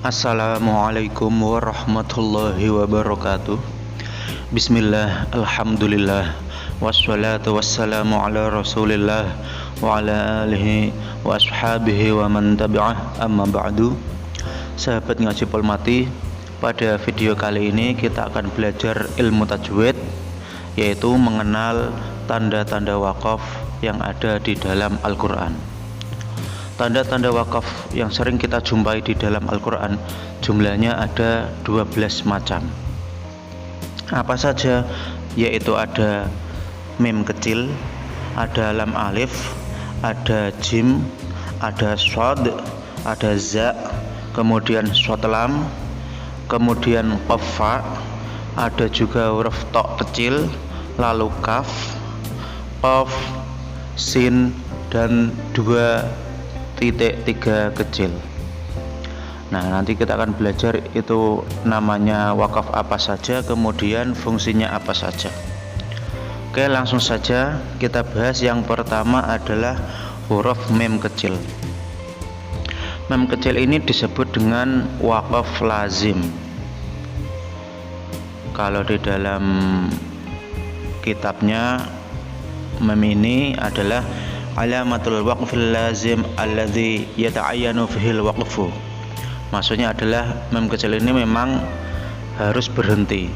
Assalamualaikum warahmatullahi wabarakatuh. Bismillah, alhamdulillah, wassalatu wassalamu ala rasulillah wa ala alihi wa ashabihi wa man tabi'ah, amma ba'du. Sahabat ngaji Polmati, pada video kali ini kita akan belajar ilmu tajwid, yaitu mengenal tanda-tanda waqaf yang ada di dalam Al-Quran. Tanda-tanda wakaf yang sering kita jumpai di dalam Al-Quran jumlahnya ada 12 macam. Apa saja? Yaitu ada mim kecil, ada lam alif, ada jim, ada shad, ada za, kemudian shad lam, kemudian qaf fa, ada juga huruf ta kecil, lalu kaf, qaf, sin, dan 2.3 kecil. Nah, nanti kita akan belajar itu namanya wakaf apa saja, kemudian fungsinya apa saja. Oke, langsung saja kita bahas. Yang pertama adalah huruf mim kecil. Mim kecil ini disebut dengan wakaf lazim. Kalau di dalam kitabnya, mim ini adalah alamatul waqfil lazim alladzi yata'ayyanu fihil waqfu. Maksudnya adalah mim kecil ini memang harus berhenti,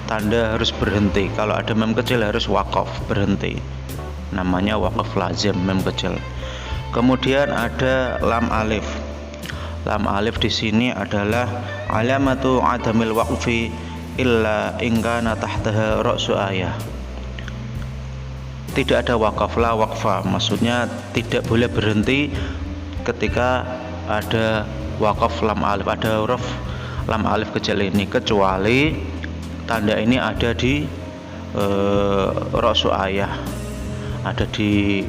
tanda harus berhenti. Kalau ada mim kecil harus waqaf, berhenti, namanya waqaf lazim mim kecil. Kemudian ada lam alif. Lam alif di sini adalah alamatu adamil waqfi illa in kana tahtaha ra'su ayah. Tidak ada wakaf, la waqfa, maksudnya tidak boleh berhenti ketika ada wakaf lam alif, ada huruf lam alif kecil ini, kecuali tanda ini ada di ra'su ayah, ada di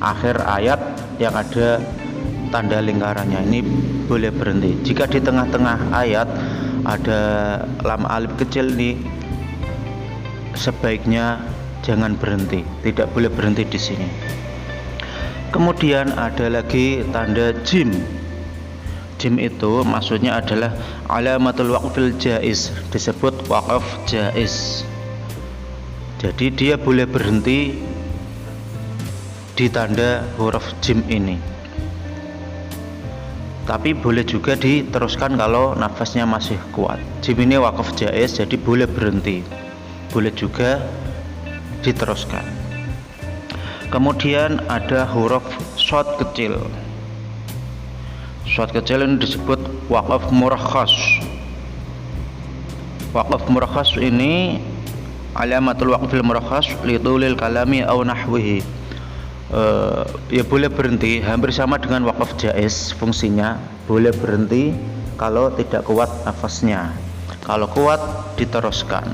akhir ayat yang ada tanda lingkarannya, ini boleh berhenti. Jika di tengah-tengah ayat ada lam alif kecil ini, sebaiknya jangan berhenti, tidak boleh berhenti di sini. Kemudian ada lagi tanda jim. Jim itu maksudnya adalah alamatul waqfil jaiz, disebut waqaf jaiz. Jadi dia boleh berhenti di tanda huruf jim ini, tapi boleh juga diteruskan kalau nafasnya masih kuat. Jim ini waqaf jaiz, jadi boleh berhenti, boleh juga diteruskan. Kemudian ada huruf shad kecil. Shad kecil ini disebut waqaf murakhas. Waqaf murakhas ini alamatul waqfil murakhas litulil kalami aw nahwihi. Ya boleh berhenti, hampir sama dengan waqaf jaiz fungsinya, boleh berhenti kalau tidak kuat nafasnya, kalau kuat diteruskan.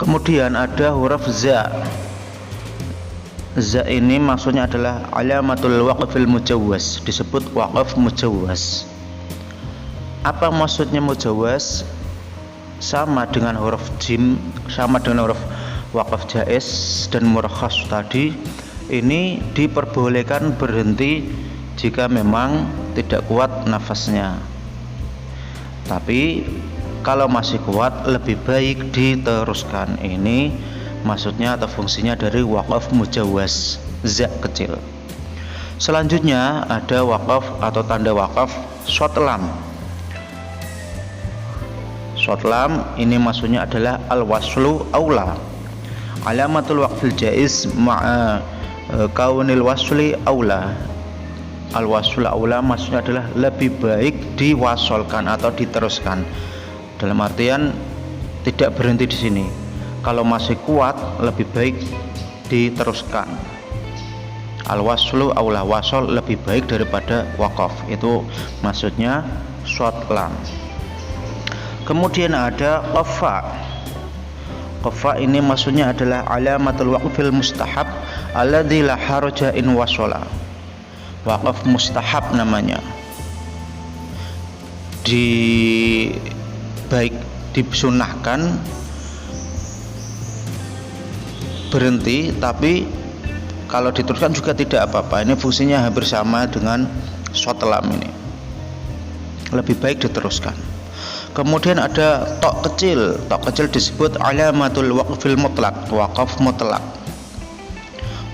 Kemudian ada huruf za. Za ini maksudnya adalah alamatul waqfil mujawwaz, disebut waqaf mujawwaz. Apa maksudnya mujawwaz? Sama dengan huruf jim, sama dengan huruf waqaf jaiz dan murakhas tadi. Ini diperbolehkan berhenti jika memang tidak kuat nafasnya, tapi kalau masih kuat lebih baik diteruskan. Ini maksudnya atau fungsinya dari waqaf mujawwaz, za kecil. Selanjutnya ada waqaf atau tanda waqaf shad lam. Shad lam ini maksudnya adalah al-waslu aula. Alamatul waqfil jaiz ma'a kaunil wasli aula. Al-waslu aula maksudnya adalah lebih baik diwasolkan atau diteruskan. Dalam artian tidak berhenti di sini. Kalau masih kuat lebih baik diteruskan. Al-waslu aula, wasol lebih baik daripada waqaf. Itu maksudnya shad lam. Kemudian ada qaf fa. Qaf fa ini maksudnya adalah alamatul waqfil mustahab alladzi la haraja in wasala. Waqaf mustahab namanya. Baik disunahkan berhenti, tapi kalau diteruskan juga tidak apa-apa. Ini fungsinya hampir sama dengan shad lam ini. lebih baik diteruskan. Kemudian ada tok kecil disebut alamatul waqfil mutlak, wakaf mutlak.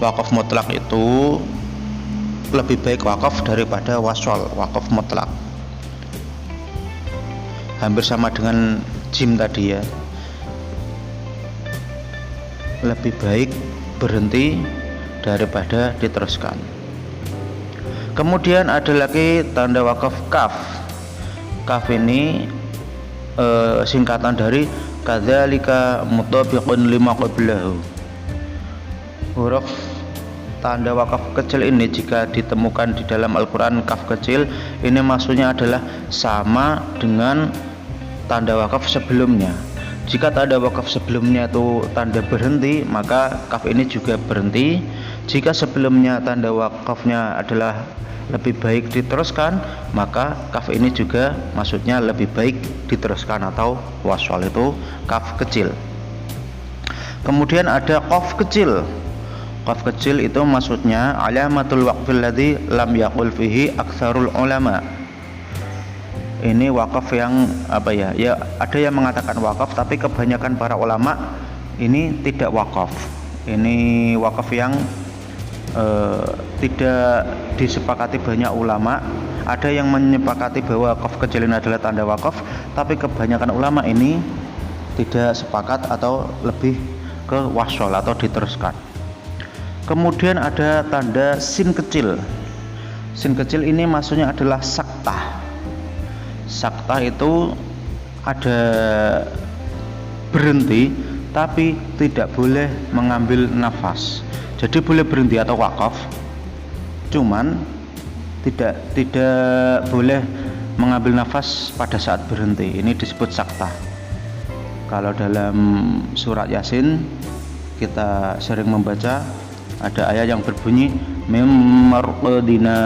Wakaf mutlak itu lebih baik wakaf daripada wasol, wakaf mutlak. Hampir sama dengan jim tadi ya. Lebih baik berhenti daripada diteruskan. Kemudian ada lagi tanda wakaf kaf. Kaf ini singkatan dari kadzalika mutabiqun lima qablahu. Huruf tanda wakaf kecil ini jika ditemukan di dalam Al-Quran, kaf kecil ini maksudnya adalah sama dengan tanda wakaf sebelumnya. Jika tanda wakaf sebelumnya itu tanda berhenti, maka kaf ini juga berhenti. Jika sebelumnya tanda wakafnya adalah lebih baik diteruskan, maka kaf ini juga maksudnya lebih baik diteruskan atau waswal, itu kaf kecil. Kemudian ada qaf kecil. Qaf kecil itu maksudnya alamatul waqfil ladzi lam yaqul fihi aktsarul ulama. Ini wakaf yang ya ada yang mengatakan wakaf, tapi kebanyakan para ulama ini tidak wakaf. Ini wakaf yang tidak disepakati banyak ulama. Ada yang menyepakati bahwa qaf kecil ini adalah tanda wakaf, tapi kebanyakan ulama ini tidak sepakat atau lebih ke wasol atau diteruskan. Kemudian ada tanda sin kecil. Sin kecil ini maksudnya adalah saktah. Saktah itu ada berhenti tapi tidak boleh mengambil nafas. Jadi boleh berhenti atau wakaf, cuman tidak boleh mengambil nafas pada saat berhenti. Ini disebut saktah. Kalau dalam surat Yasin kita sering membaca, ada ayat yang berbunyi mimmarqadina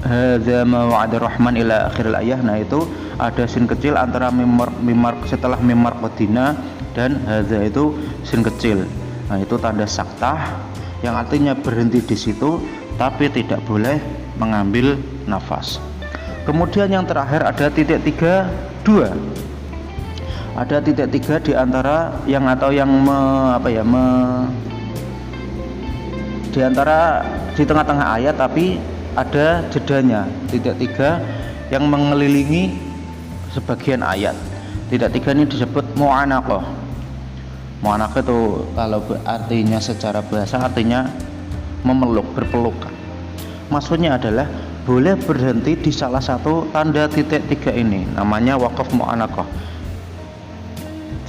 hadza ma wa'ada rahman ila akhiril ayah. Nah, itu ada sin kecil antara mimar setelah mimmarqadina dan hadza itu sin kecil. Nah, itu tanda saktah yang artinya berhenti di situ tapi tidak boleh mengambil nafas. Kemudian yang terakhir ada titik 3, 2. Ada titik 3 di antara yang atau yang di antara di tengah-tengah ayat tapi ada jedanya, titik 3 yang mengelilingi sebagian ayat. Titik 3 ini disebut mu'anaqah. Mu'anaqah itu kalau artinya secara bahasa artinya memeluk, berpelukan. Maksudnya adalah boleh berhenti di salah satu tanda titik 3 ini, namanya wakaf mu'anaqah.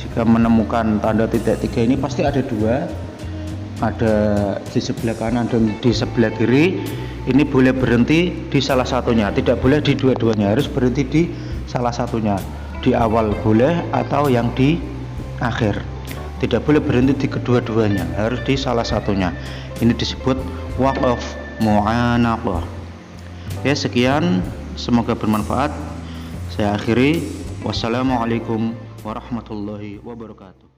Jika menemukan tanda titik 3 ini pasti ada 2, ada di sebelah kanan dan di sebelah kiri. Ini boleh berhenti di salah satunya, tidak boleh di dua-duanya, harus berhenti di salah satunya. Di awal boleh atau yang di akhir. Tidak boleh berhenti di kedua-duanya, harus di salah satunya. Ini disebut waqaf mu'anaqah. Ya, sekian, semoga bermanfaat. Saya akhiri. Wassalamualaikum warahmatullahi wabarakatuh.